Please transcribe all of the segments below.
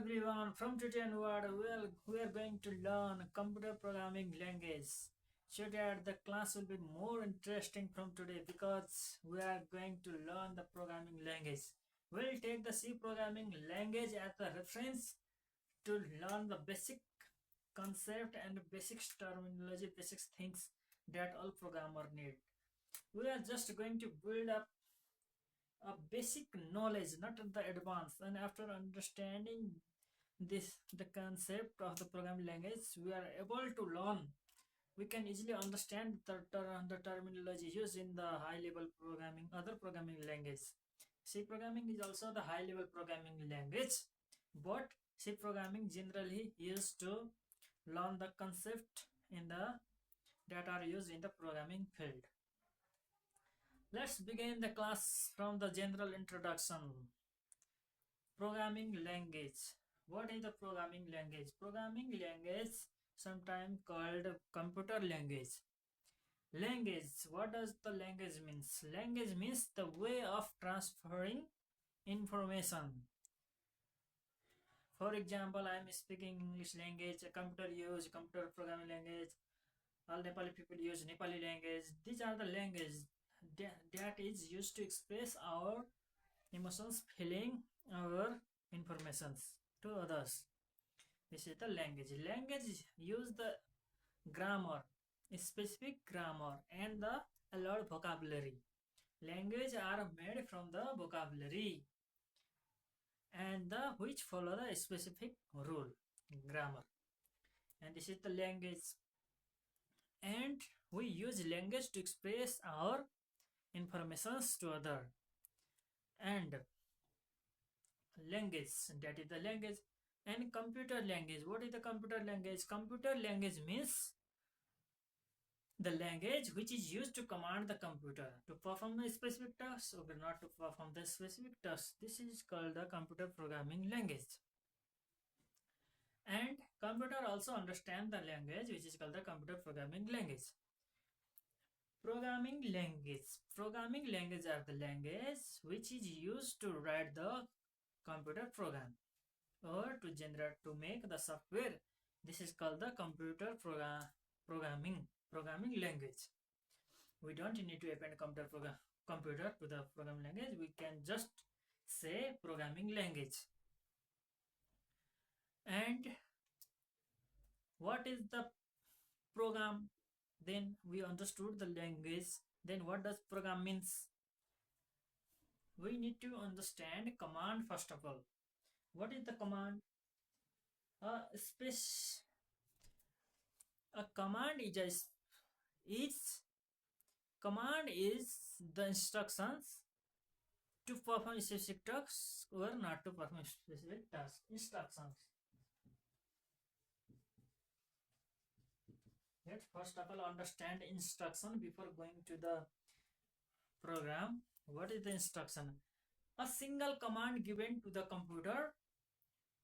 everyone, from today onward we are going to learn computer programming language. So that the class will be more interesting from today because we are going to learn the programming language. We'll take the C programming language as the reference to learn the basic concept and basic terminology, basic things that all programmer need. We are just going to build up a basic knowledge, not the advanced. And after understanding this the concept of the programming language, we are able to learn. We can easily understand the terminology used in the high level programming, other programming language. C programming is also the high level programming language, but C programming generally used to learn the concept in the that are used in the programming field. Let's begin the class from the general introduction. Programming language. What is the programming language? Programming language, sometimes called computer language. Language. What does the language means? Language means the way of transferring information. For example, I am speaking English language, a computer use computer programming language. All Nepali people use Nepali language. These are the language that is used to express our emotions, feeling, our informations to others. This is the language. Language use the grammar, specific grammar, and the allowed vocabulary. Language are made from the vocabulary and the which follow the specific rule, grammar. And this is the language. And we use language to express our informations to other. And language, that is the language. And computer language. What is the computer language? Computer language means the language which is used to command the computer to perform a specific task or not to perform the specific task. This is called the computer programming language. And computer also understand the language which is called the computer programming language. Programming language. Programming language are the language which is used to write the computer program or to generate, to make the software. This is called the computer programming language. We don't need to append computer to the programming language. We can just say programming language. And what is the program? Then we understood the language. Then what does program means? We need to understand command first of all. What is the command? A command is the instructions to perform specific tasks or not to perform specific tasks. Instructions. Let's first of all understand instruction before going to the program. What is the instruction? A single command given to the computer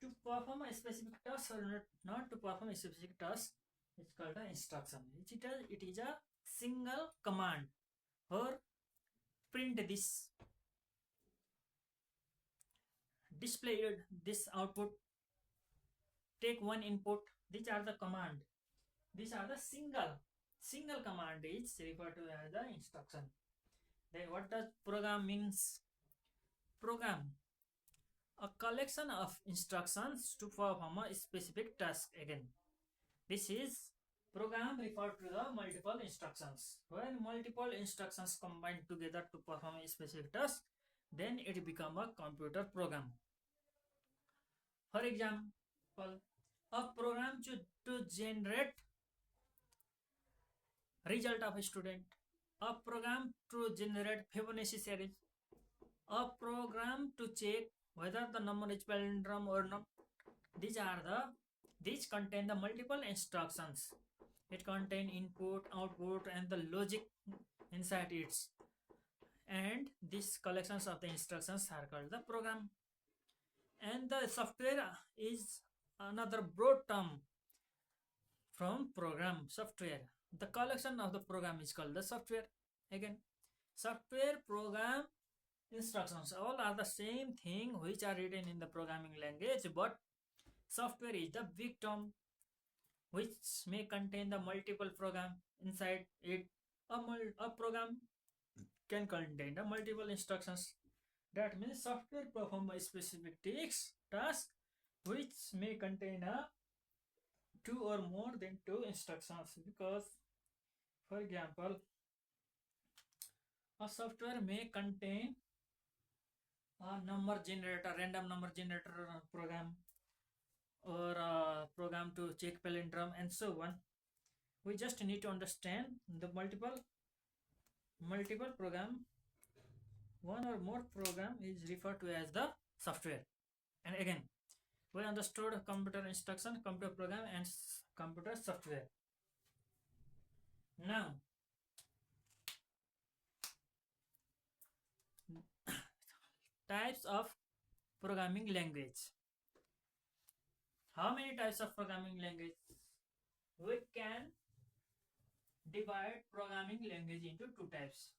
to perform a specific task or not to perform a specific task is called an instruction. It is a single command or print this, display this output, take one input. These are the command. These are the single command is referred to as the instruction. Then what does program means? Program, a collection of instructions to perform a specific task. Again, this is program referred to the multiple instructions. When multiple instructions combine together to perform a specific task, then it become a computer program. For example, a program to generate result of a student, a program to generate Fibonacci series, a program to check whether the number is palindrome or not. These contain the multiple instructions. It contain input, output, and the logic inside it. And these collections of the instructions are called the program. And the software is another broad term from program. Software, the collection of the program is called the software. Again, software, program, instructions all are the same thing which are written in the programming language, but Software is the big term which may contain the multiple program inside it. A program can contain the multiple instructions. That means software perform a specific task which may contain a two or more than two instructions. Because, for example, a software may contain a number generator, random number generator program, or a program to check palindrome and so on. We just need to understand the multiple program. One or more program is referred to as the software. And again, we understood computer instruction, computer program, and computer software. Now, types of programming language. How many types of programming language? We can divide programming language into two types.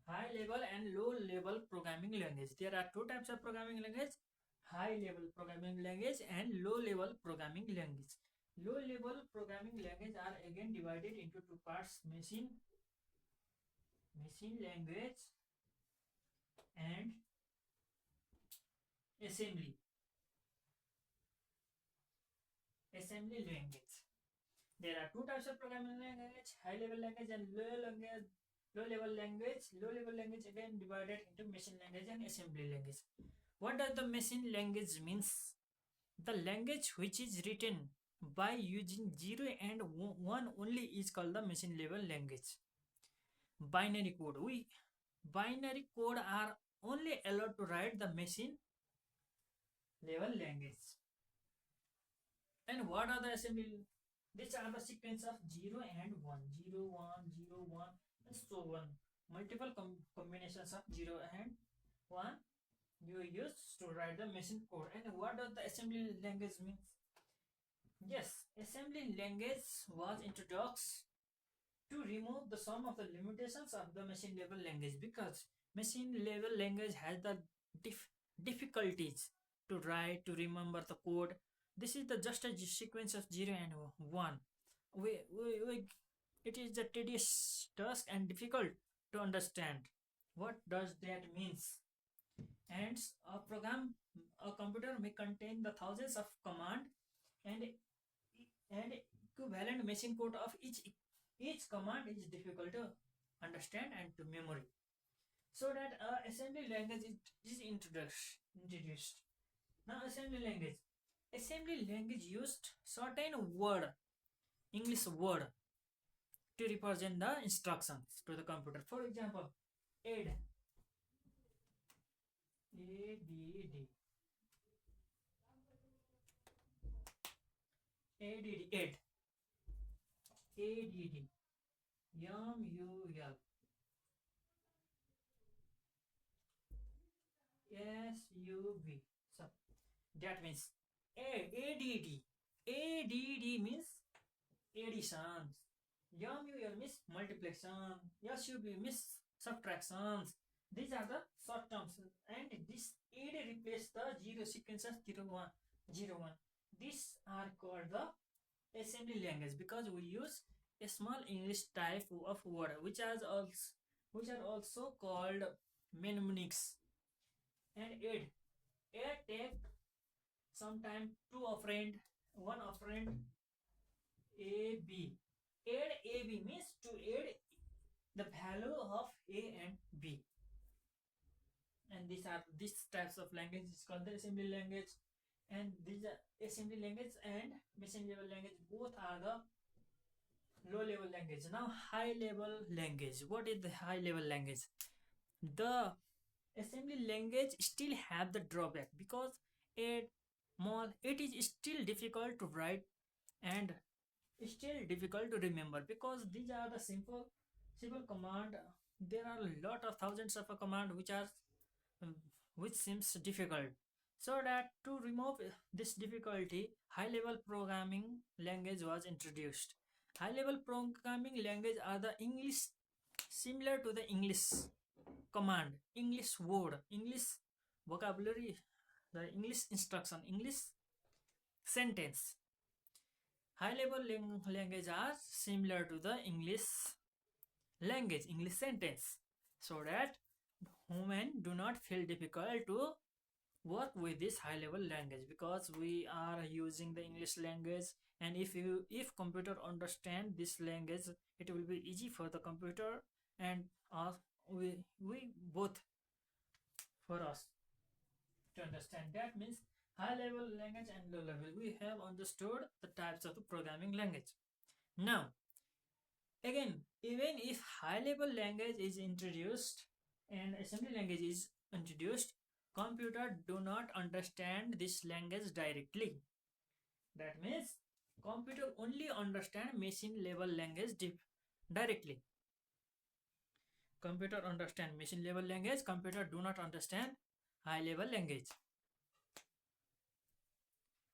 High level and low level programming language. There are two types of programming language: high level programming language and low level programming language. Low level programming language are again divided into two parts: machine language and assembly language. There are two types of programming language: high level language and low level language. Low level language again divided into machine language and assembly language. What does the machine language means? The language which is written by using 0 and 1 only is called the machine level language. Binary code are only allowed to write the machine level language. And what are the assembly? These are the sequence of 0 and 1, 0, 1, 0, 1, and so on. Multiple combinations of 0 and 1 you use to write the machine code. And what does the assembly language mean? Yes, assembly language was introduced to remove the some of the limitations of the machine level language, because machine level language has the difficulties to write, to remember the code. This is the just a sequence of 0 and 1. It is a tedious task and difficult to understand. What does that means? And a computer may contain the thousands of command and equivalent machine code of each command is difficult to understand and to memory. So that assembly language is introduced. Now assembly language used certain English word to represent the instructions to the computer. For example, add, add, mul, sub. So that means add means additions, mul means multiplication, sub means subtractions. These are the short terms, and this add replaces the zero sequences 0 1 0 1. These are called the assembly language because we use a small English type of word which are also called mnemonics. And add take sometime two operand, one operand ab. Add ab means to add the value of a and b. And these types of language is called the assembly language. And these are assembly language and machine level language, both are the low level language. Now high level language. What is the high level language? The assembly language still have the drawback because it is still difficult to write and still difficult to remember, because these are the simple command. There are a lot of thousands of a command which seems difficult. So that to remove this difficulty, high-level programming language was introduced. High-level programming language are the English similar to the English command, English word, English vocabulary, the English instruction, English sentence. High-level language are similar to the English language, English sentence, so that human do not feel difficult to work with this high level language, because we are using the English language, and if computer understand this language, it will be easy for the computer and we both for us to understand. That means high level language and low level, we have understood the types of the programming language. Now again, even if high level language is introduced and assembly language is introduced, computer do not understand this language directly. That means computer only understand machine level language directly. Computer understand machine level language, computer do not understand high level language.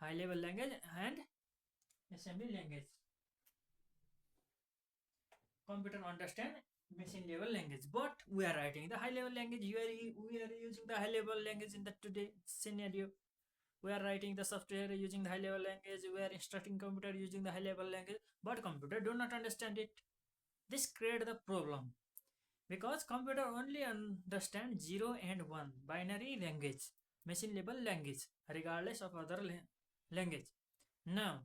High level language and assembly language. Computer understand machine level language, but we are writing the high level language. We are using the high level language in the today scenario. We are writing the software using the high level language, we are instructing computer using the high level language, but computer do not understand it. This create the problem, because computer only understand 0 and 1 binary language, machine level language, regardless of other language. Now